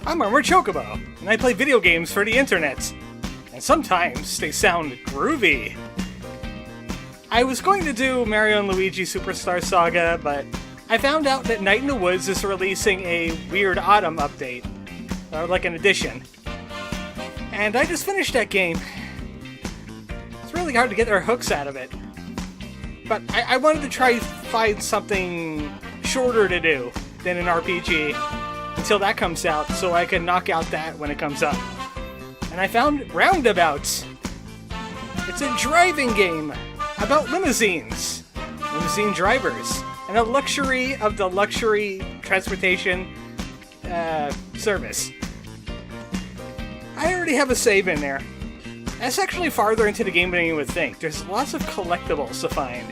I'm ArmoredChocobo, and I play video games for the internet. And sometimes they sound groovy. I was going to do Mario & Luigi Superstar Saga, but I found out that Night in the Woods is releasing a Weird Autumn update, or like an edition. And I just finished that game. It's really hard to get their hooks out of it. But I wanted to try find something shorter to do than an RPG until that comes out, so I can knock out that when it comes up. And I found Roundabout. It's a driving game about limousines, limousine drivers, and a luxury of the luxury transportation service. I already have a save in there. That's actually farther into the game than you would think. There's lots of collectibles to find.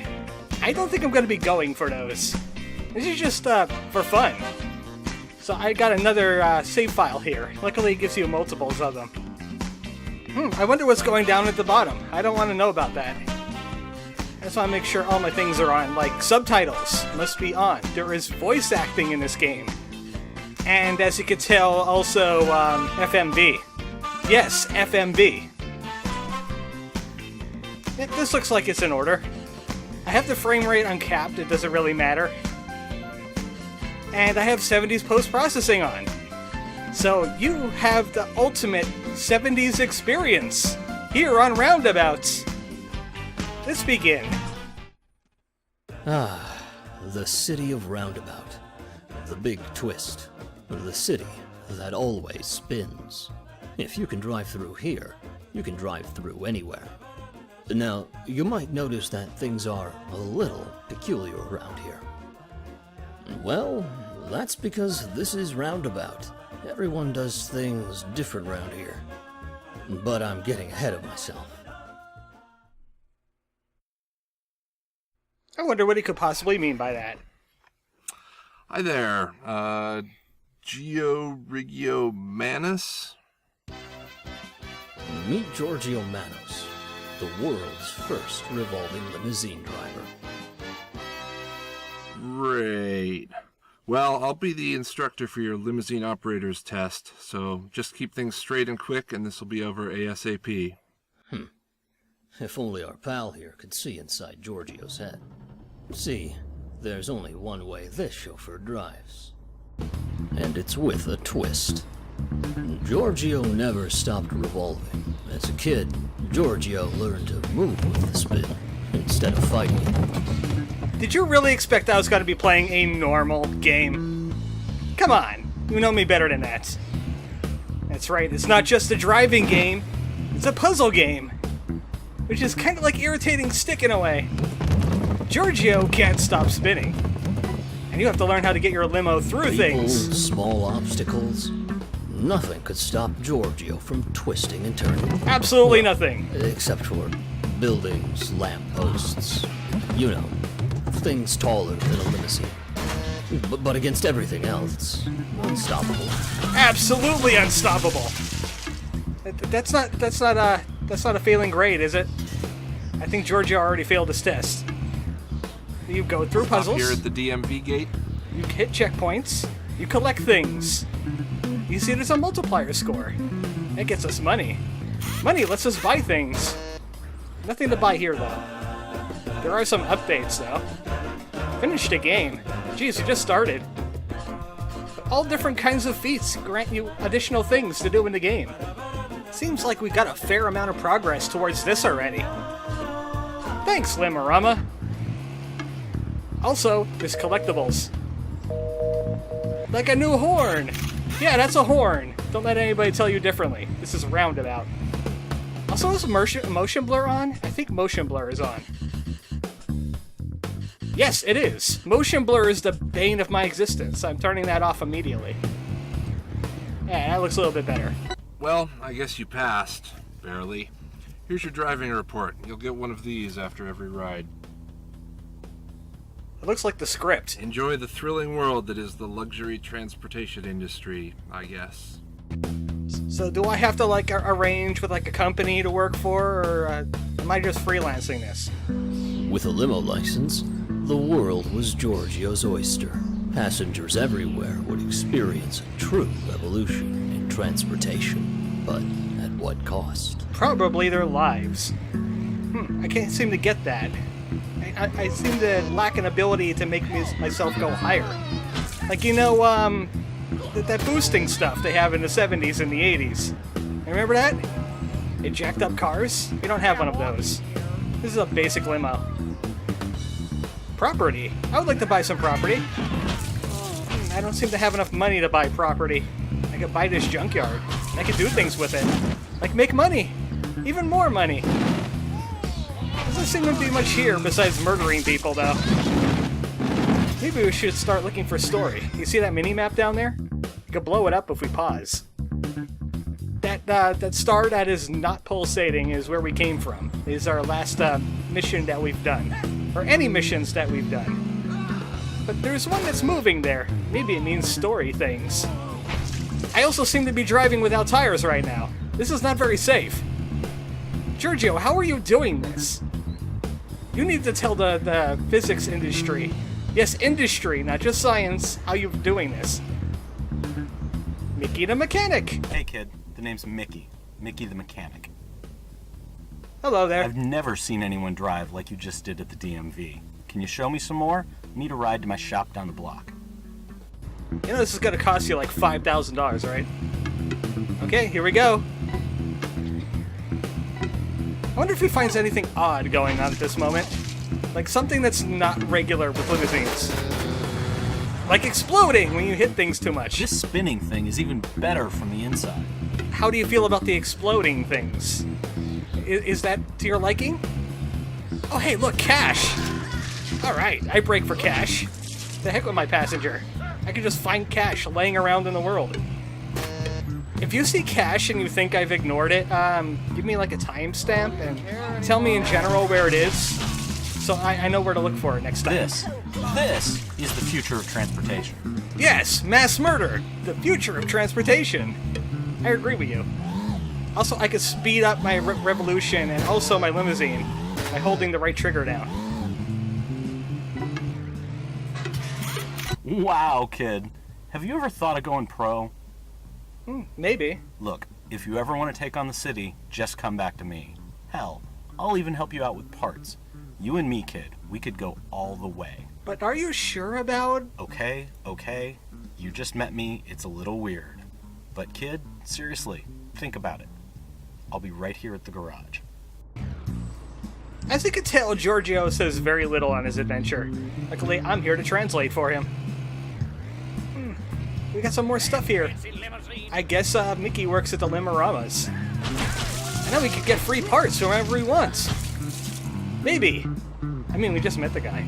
I don't think I'm going to be going for those. This is just for fun. So I got another save file here. Luckily it gives you multiples of them. I wonder what's going down at the bottom. I don't want to know about that. I just want to make sure all my things are on. Like, subtitles must be on. There is voice acting in this game. And as you can tell, also FMV. Yes, FMV. This looks like it's in order. I have the frame rate uncapped, it doesn't really matter. And I have 70s post-processing on. So you have the ultimate 70s experience here on Roundabouts. Let's begin. Ah, the city of Roundabout. The big twist. The city that always spins. If you can drive through here, you can drive through anywhere. Now, you might notice that things are a little peculiar around here. Well, that's because this is Roundabout. Everyone does things different around here. But I'm getting ahead of myself. I wonder what he could possibly mean by that. Hi there, Georgio Manos? Meet Georgio Manos, the world's first revolving limousine driver. Great. Well, I'll be the instructor for your limousine operator's test, so just keep things straight and quick, and this will be over ASAP. If only our pal here could see inside Giorgio's head. See, there's only one way this chauffeur drives. And it's with a twist. Giorgio never stopped revolving. As a kid, Giorgio learned to move with the spin, instead of fighting it. Did you really expect I was going to be playing a normal game? Come on, you know me better than that. That's right, it's not just a driving game, it's a puzzle game. Which is kind of like irritating stick in a way. Giorgio can't stop spinning. And you have to learn how to get your limo through things. Small obstacles. Nothing could stop Giorgio from twisting and turning. Absolutely nothing. Except for buildings, lampposts, you know, things taller than a limousine. But against everything else, unstoppable. Absolutely unstoppable. That's not a failing grade, is it? I think Giorgio already failed his test. You go through puzzles. Here at the DMV gate. You hit checkpoints. You collect things. You see there's a multiplier score. That gets us money. Money lets us buy things. Nothing to buy here, though. There are some updates, though. Finish the game. Geez, you just started. But all different kinds of feats grant you additional things to do in the game. Seems like we've got a fair amount of progress towards this already. Thanks, Limorama. Also, there's collectibles. Like a new horn! Yeah, that's a horn. Don't let anybody tell you differently. This is Roundabout. Also, is motion blur on? I think motion blur is on. Yes, it is. Motion blur is the bane of my existence. I'm turning that off immediately. Yeah, that looks a little bit better. Well, I guess you passed. Barely. Here's your driving report. You'll get one of these after every ride. It looks like the script. Enjoy the thrilling world that is the luxury transportation industry, I guess. So do I have to, like, arrange with, like, a company to work for, or am I just freelancing this? With a limo license, the world was Giorgio's oyster. Passengers everywhere would experience a true revolution in transportation, but at what cost? Probably their lives. I can't seem to get that. I seem to lack an ability to make myself go higher. Like, you know, that boosting stuff they have in the 70s and the 80s. Remember that? They jacked up cars? We don't have one of those. This is a basic limo. Property. I would like to buy some property. I don't seem to have enough money to buy property. I could buy this junkyard. I could do things with it. Like make money. Even more money. Doesn't seem to be much here besides murdering people, though. Maybe we should start looking for story. You see that mini-map down there? We could blow it up if we pause. That star that is not pulsating is where we came from. Is our last mission that we've done. Or any missions that we've done. But there's one that's moving there. Maybe it means story things. I also seem to be driving without tires right now. This is not very safe. Georgio, how are you doing this? You need to tell the physics industry. Yes, industry, not just science, how you're doing this. Mickey the mechanic. Hey kid, the name's Mickey. Mickey the mechanic. Hello there. I've never seen anyone drive like you just did at the DMV. Can you show me some more? Need a ride to my shop down the block. You know this is gonna cost you like $5,000, right? Okay, here we go. I wonder if he finds anything odd going on at this moment. Like something that's not regular with limousines. Like exploding when you hit things too much. This spinning thing is even better from the inside. How do you feel about the exploding things? Is that to your liking? Oh hey, look, cash! Alright, I brake for cash. The heck with my passenger. I can just find cash laying around in the world. If you see cash and you think I've ignored it, give me like a timestamp and tell me in general where it is, so I know where to look for it next time. This is the future of transportation. Yes, mass murder, the future of transportation. I agree with you. Also, I could speed up my revolution and also my limousine by holding the right trigger down. Wow, kid. Have you ever thought of going pro? Maybe. Look, if you ever want to take on the city, just come back to me. Hell, I'll even help you out with parts. You and me, kid, we could go all the way. But are you sure about... Okay. You just met me, it's a little weird. But kid, seriously, think about it. I'll be right here at the garage. As you can tell, Georgio says very little on his adventure. Luckily, I'm here to translate for him. We got some more stuff here. I guess Mickey works at the Limorama's. I know we could get free parts wherever he wants. Maybe. I mean, we just met the guy.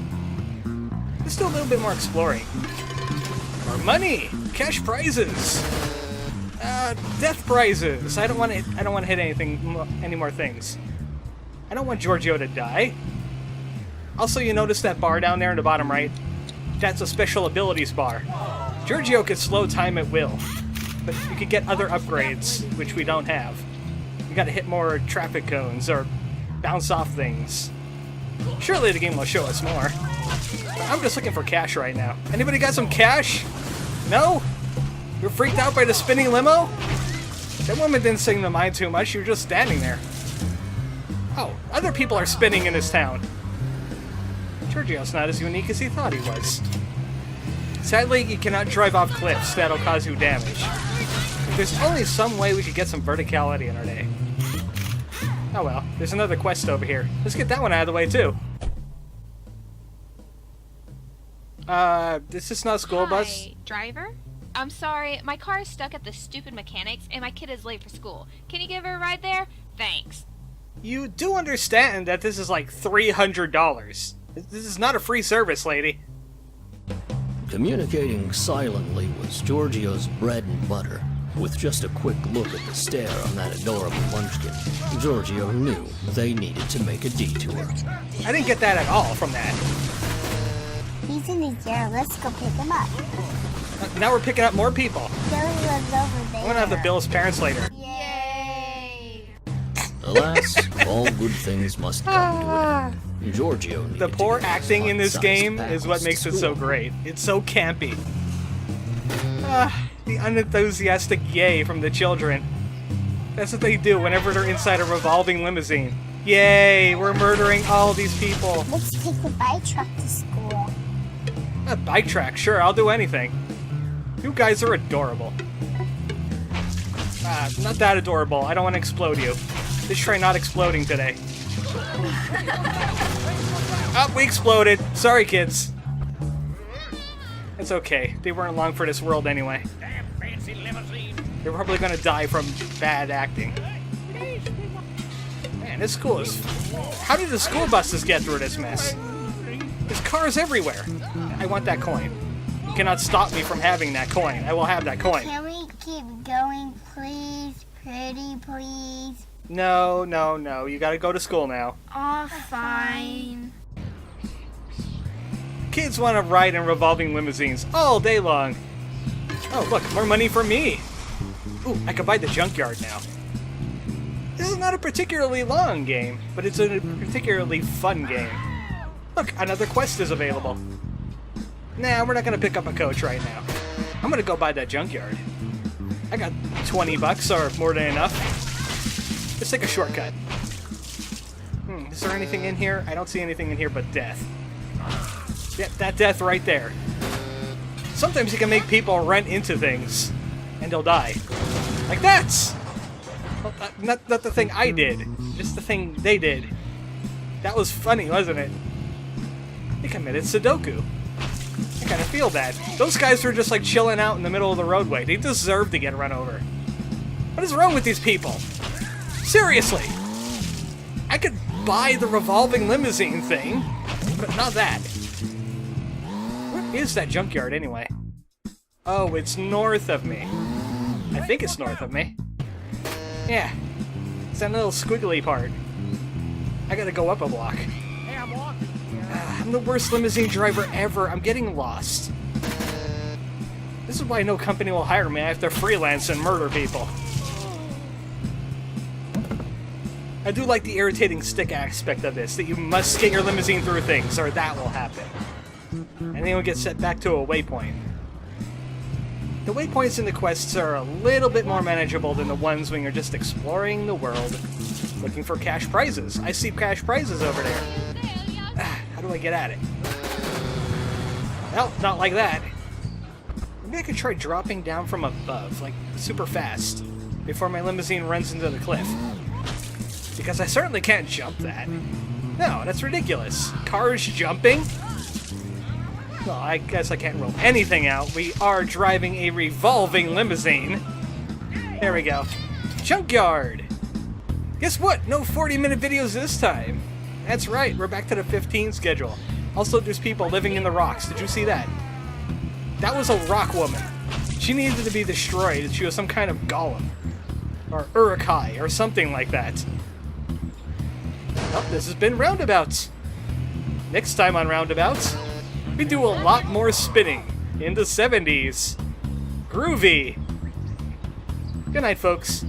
Let's do a little bit more exploring. More money, cash prizes, death prizes. I don't want to hit any more things. I don't want Georgio to die. Also, you notice that bar down there in the bottom right? That's a special abilities bar. Georgio could slow time at will, but you could get other upgrades, which we don't have. You gotta hit more traffic cones, or bounce off things. Surely the game will show us more. I'm just looking for cash right now. Anybody got some cash? No? You're freaked out by the spinning limo? That woman didn't seem to mind too much, she was just standing there. Oh, other people are spinning in this town. Georgio's not as unique as he thought he was. Sadly, you cannot drive off cliffs. That'll cause you damage. There's only some way we could get some verticality in our day. Oh well, there's another quest over here. Let's get that one out of the way, too. This is not a school bus? Hi, driver? I'm sorry, my car is stuck at the stupid mechanics and my kid is late for school. Can you give her a ride there? Thanks. You do understand that this is like $300. This is not a free service, lady. Communicating silently was Georgio's bread and butter. With just a quick look at the stare on that adorable munchkin, Georgio knew they needed to make a detour. I didn't get that at all from that. He's in his yard. Let's go pick him up. Now we're picking up more people. Billy lives over there. I'm gonna have to bill his parents later. Yay! Alas, all good things must come to an end. Giorgio needed The to poor get his acting in this fun-sized game is what pals makes to it so school. great. It's so campy. The unenthusiastic yay from the children. That's what they do whenever they're inside a revolving limousine. Yay, we're murdering all these people. Let's take the bike truck to school. A bike track, sure, I'll do anything. You guys are adorable. Not that adorable. I don't want to explode you. Just try not exploding today. Oh, we exploded. Sorry, kids. It's okay. They weren't long for this world anyway. They're probably gonna die from bad acting. Man, this school is... How did the school buses get through this mess? There's cars everywhere. I want that coin. You cannot stop me from having that coin. I will have that coin. Can we keep going, please? Pretty, please. No, no, no. You gotta go to school now. Aw, fine. Kids want to ride in revolving limousines all day long. Oh, look, more money for me. Ooh, I can buy the junkyard now. This is not a particularly long game, but it's a particularly fun game. Look, another quest is available. Nah, we're not gonna pick up a coach right now. I'm gonna go buy that junkyard. I got 20 bucks, or more than enough. Let's take a shortcut. Is there anything in here? I don't see anything in here but death. Yeah, that death right there. Sometimes you can make people run into things, and they'll die. Like that! Well, not the thing I did, just the thing they did. That was funny, wasn't it? They committed Sudoku. I kind of feel bad. Those guys were just like chilling out in the middle of the roadway. They deserve to get run over. What is wrong with these people? Seriously! I could buy the revolving limousine thing, but not that. Where is that junkyard anyway? Oh, it's north of me. I think it's north of me. Yeah. It's that little squiggly part. I gotta go up a block. I'm the worst limousine driver ever. I'm getting lost. This is why no company will hire me. I have to freelance and murder people. I do like the irritating stick aspect of this, that you must get your limousine through things, or that will happen. And then you'll get set back to a waypoint. The waypoints in the quests are a little bit more manageable than the ones when you're just exploring the world, looking for cash prizes. I see cash prizes over there. How do I get at it? Well, not like that. Maybe I could try dropping down from above, like super fast, before my limousine runs into the cliff. Because I certainly can't jump that. No, that's ridiculous. Cars jumping? Well, I guess I can't rule anything out. We are driving a revolving limousine. There we go. Junkyard! Guess what? No 40-minute videos this time. That's right, we're back to the 15 schedule. Also, there's people living in the rocks. Did you see that? That was a rock woman. She needed to be destroyed. She was some kind of golem. Or Urukai, or something like that. Well, this has been Roundabout. Next time on Roundabout, we do a lot more spinning in the 70s. Groovy. Good night, folks.